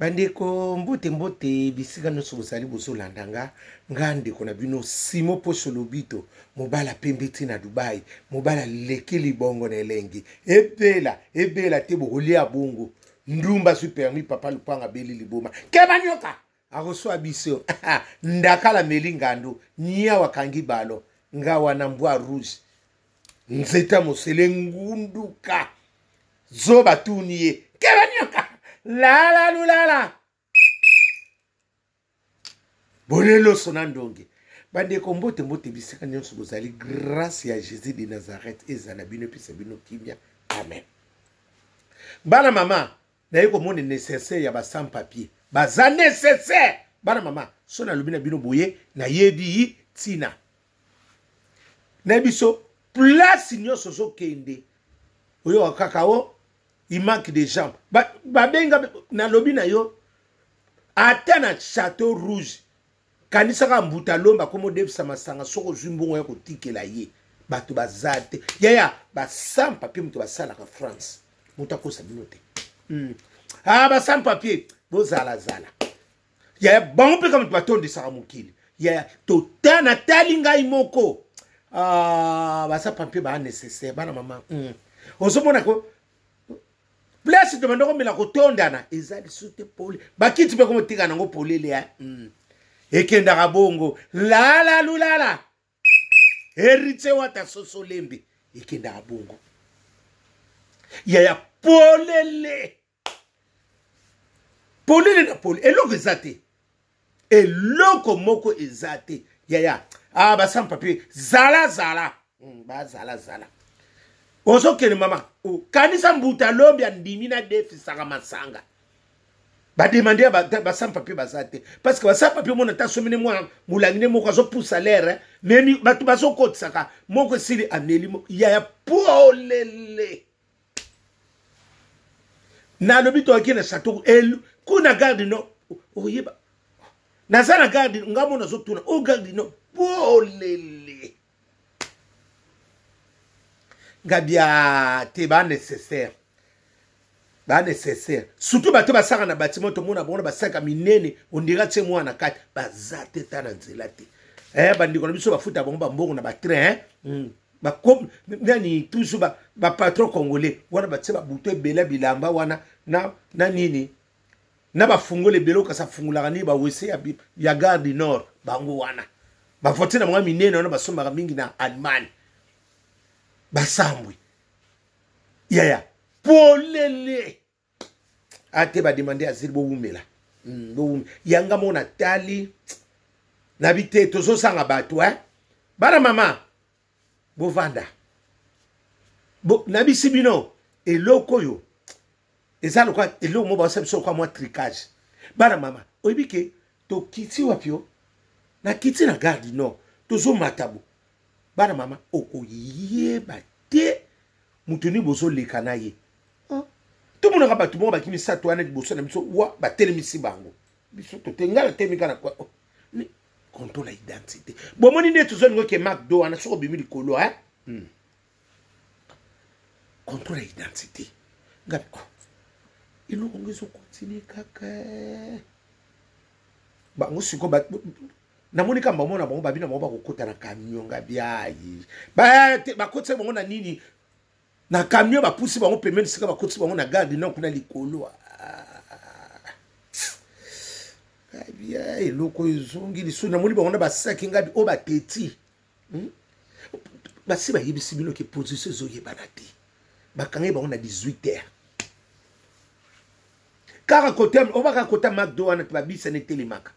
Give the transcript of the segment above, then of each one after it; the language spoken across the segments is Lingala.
Bandeko mbote mbote bisika nyonso bozali bozolanda nga ndeko na bino Simo Poso Lobito mobala pembe ti na Dubai mobala leki libongo na elengi ebela te bokolia bongo ndumba su permis papa Lupanga beli liboma kebanyoka akoswa biso ndakala meli ngando nia wakangi balo nga wana mbwa rouge nzeta mosele ngunduka zoba tuniye kebanyoka la lulala bolelo sonandonge bandeko mbote mbote bisika nyonso bozali grâce ya Jésus de Nazareth ezala bino pesa bino kimia amen. Bana mama naye komona nécessaire ya ba sans papier baza nécessaire bana mama so na lobina bino boye na yebi tina na biso place nyonso zo kende oyo kakao il manque de jambes. Benga na lobi na yo ata na Château Rouge kanisa ka mbuta lomba komo devisa masanga soko zumbongo ya kotikela ye bato bazate yaya ba sans papier muto basala ka France muta ko sabino te ba sans papier bozala zala yaya bon pe comme batonde sa mukili yaya totana talinga imoko ba sans papier ba nécessaire bana mama osomona ko place de mandoko mela kotondana ezali sote pole bakiti pe komotika nango polele ya ekenda kabongo la lulala herite wata sosolembe ekenda kabongo ya polele na pole eloko ezate eloko moko ezate ya ba sans papier zala ba zala ozo kene mama kanisa mbuta lombi andimi na defi saka masanga ba demander ba sans papier bazate parce que ba sans papier mona ta somene mwa mulangine moko azo poussa l'air mais batu bazo kotsaka moko sili ameli ya polele na lobito akina sato el kuna garde no oyeba na sana garde ngamona zo tuna o garde no polele Gabia te ba nécessaire surtout bato basaka na bâtiment to mona bona basaka minene ondira tse mwana kati bazate ta na nzela te bandiko na biso bafuta bongo mbongo na ba train ba comme nani toujours ba patron congolais wana batse ba buto ebela bilamba wana na nini na ba fungole belo ka sa fungula ni ba wese ya Gare du Nord bango wana ba fote na mwa minene wana basomba mingi na Allemagne basambwi yaya polele ate ba demander azili bo wumela yanga mona tali na bite tozo sanga bato bana mama bovanda na bisibino eloko yo ezalo kwa eloko mo ba sabiso kwa moi tricage bana mama oyibike to kiti wapio na kiti na Gare du Nord tozo matabo bana mama okoyeba te mutuni bozo lekana ye tout le monde a battu bon ba kimi sa toana boso na biso wa ba telemisi bango biso to tengala temika na kwa ni contrôle l'identité bon moni ne to zone ke McDo ana so bimi likolo contrôle l'identité ngap il nous ongezo continuer kaka ba ngosiko ba na monika mbamo na bango babina mo ba kokota na camion ngabiayi ba kotse bango na nini na camion ba pousse bango pemene sika ba kotse bango na Gare du Nord kuna likolo ngabia eloko izongi liso na moni bango na ba saki ngabi o ba teti ba siba yibisi bino ke position zo yebana te ba kange bango na 18h kaka kotem o ba ka kota McDo wana ba bisa ne telemaka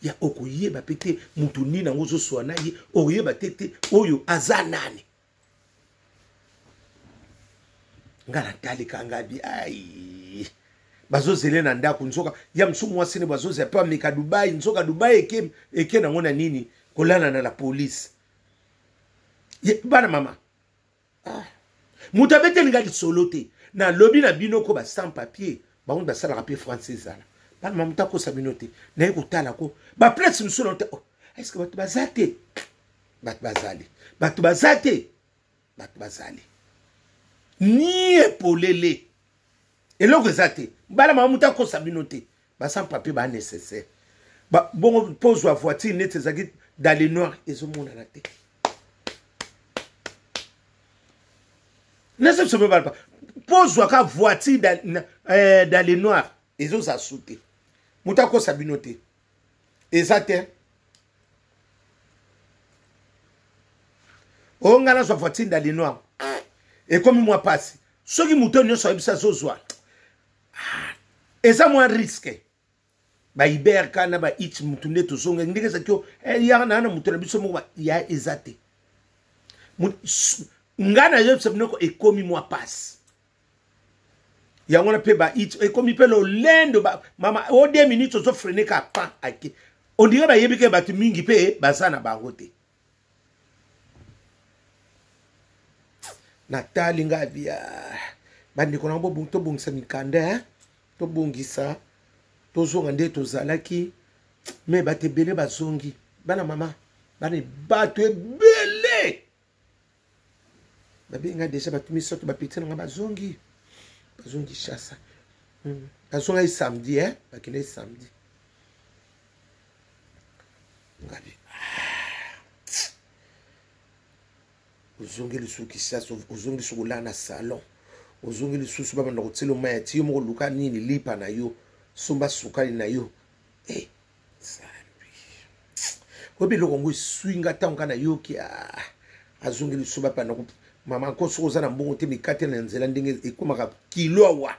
ya okoyeba pete mutu nina ngozo swana ye oyeba tete oyo azanani ngala talika ngabi ai bazo zele na ndako nzoka ya msumu wasine bazo ze pa meka Dubai nzoka Dubai eke na ngona nini kolana na la police ye bana mama mutabete ngali solote na lobi na binoko ba sans papier ba on ba sala rapé français zala bana mama tako sabinote na yeko tala ko ba place msuno te est-ce que batu bazate batu bazali ni epolele eloko ezate bala mama muta ko sabinote sans papier ba nécessaire ba bon pose la voiture net ezaki dans les noirs et monde na te ne se peut pas pose la voiture dans les noirs et ça sauté mutako sabinote exact on a la voiture dans les noirs et comme moi passe ceux qui mouton ne sont pas zozwa et ça moins risqué ba iber kana ba ich mutune to zonga ndike sakyo ya na mutuna biso mo ya ezate ngana yo sebnoko ekomi moi passe ya ngona pe ba ich ekomi pe lo lendo ba mama o 2 minutes zo freiner ka pa aki on dirait ba yebike ba tu mingi pe basana ba ngote Natali nga via bandi kona bo bunto bungisa mikanda to bungisa to zonga nde to zalaki me bate bele bazongi bana mama bana bato ebele babe nga déjà batumi soto ba petit nga bazongi chassa bazonga samedi bakene samedi ngabi uzongi lisuki sasa uzongi sukula na salon uzongi lisusu baba ndokutilo mayati yo mo luka nini lipa na yo sumba sukali na yo sambi obi lokongo swinga tanka na yo ki azongi lisusu baba na mama ko soza na mbongo te mikate na nzela ndenge ekomaka kilo awa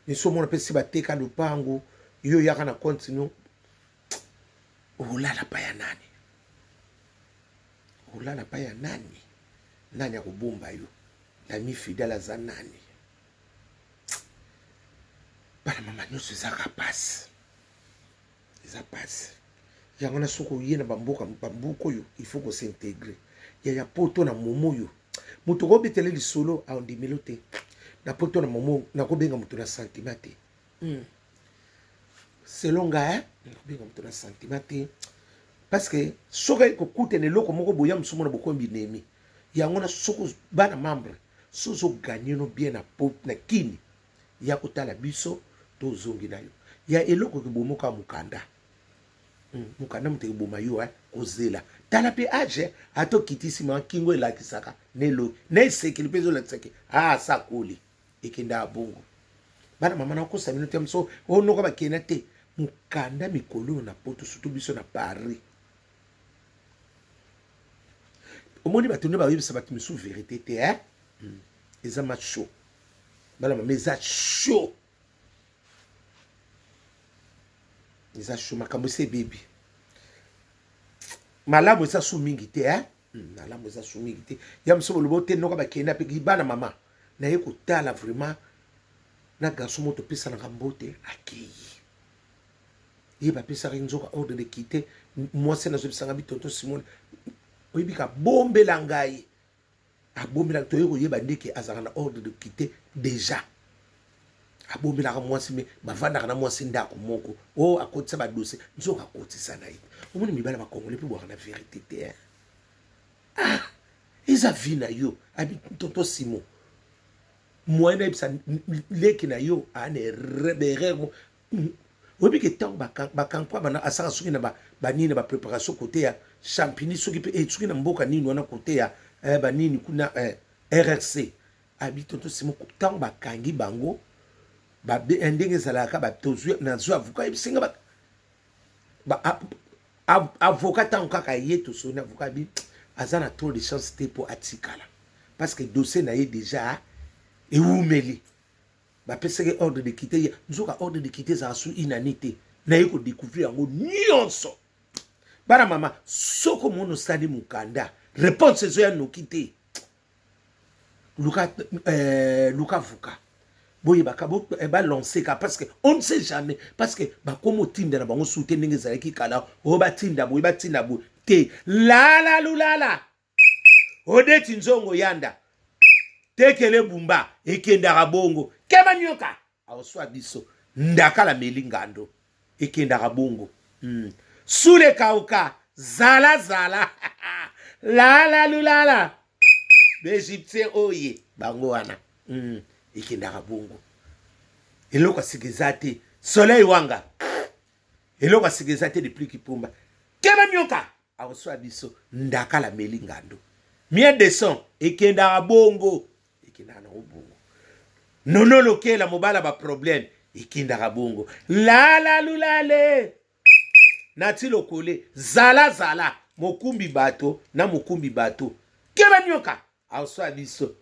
ni somo na pesi bateka lupango yo yaka na continue ulala pa ya nani ulala pa ya nani nani akubumba yo la mi fidèle za nani bana mama nyuso za kapasi za passe yango na soko yena bambuko yo il faut qu'on s'intégrer ya poto na momo yo muto ko betele li solo a ondimelo te na poto na momo na ko benga muto na sentiment te selon ga na ko benga muto na sentiment te parce que soka ko kutene loko moko boya msumo na bokombi nemi yango na soko bana membre sozo gagner no bien na pot na kini ya kotala biso to zongi na yo ya eloko ke bomoka mukanda mukanda muteke boma yo kozela tala pe age ato kitisi ma kingo elakisaka nelo ne sekili pezo laksaki sakoli ekenda abongo bana mama na ko samino temso ono ka bakena te mukanda mikolo na poto surtout biso na Paris omoni batone ba yebisa batu misu vérité te eza macho bana mama eza chaud eza chaud makambo se baby malamu eza su mingi te malamu eza su mingi te ya mso lobo te noka bakenda pe bana mama na ye kotala vraiment na garçon moto pesa na kambote akei ye ba pesa rinzoka ordre de quitter moi c'est na zo bisanga bitonto Simone oyibika bombe la ngai abombe la toyo yeba ndeke azaka na ordre de quitter déjà abombe la mwasi me bavanda na mwasi ndako moko akotisa ba dossier nzoka akotisa na ye omoni mibala ba congolais pe bwa na vérité te isa vina yo abi tonto Simon moi na bisa leki na yo ane rebere obi ke tant bakankwa bana asaka suki na ba nini ba préparation côté ya champignon suki pe suki na mboka nini wana côté ya ba nini kuna RRC abi tonto Simon tant bakangi bango ba ndenge zalaka ba tozu na zo avocat bisinga ba avocat tant kaka yeto so na avocat bi azana trop de chance te pour atikala parce que dossier na ye déjà et oumeli ba peseke ordre de quitter nzoka ordre de quitter za su inanité na yeko découvrir yango nyonso bana mama soko mono sali mukanda réponse zo ya no quitter Luka Vuka boye baka ba lancer ka parce que on ne sait jamais parce que ba komo tinda na bango soute ndenge za ki kala o ba tinda boye ba tinda bo te la lulala ode tinzongo yanda tekele bumba ekenda rabongo kema nyoka awoswa biso ndakala melingando ekenda rabongo sule kauka zala la lulala l'Égyptien oye bango wana ekenda rabongo eloko asikeza te soleil wanga eloko asikeza te depuis kipumba keba nyoka akosoa biso ndaka la meli ngando mien de son ekendaka bongo ekendaka na bongo nono lokela mobala ba problème ekendaka bongo lala lulale nati lokole zala mokumbi bato na mokumbi bato keba nyoka akosoa biso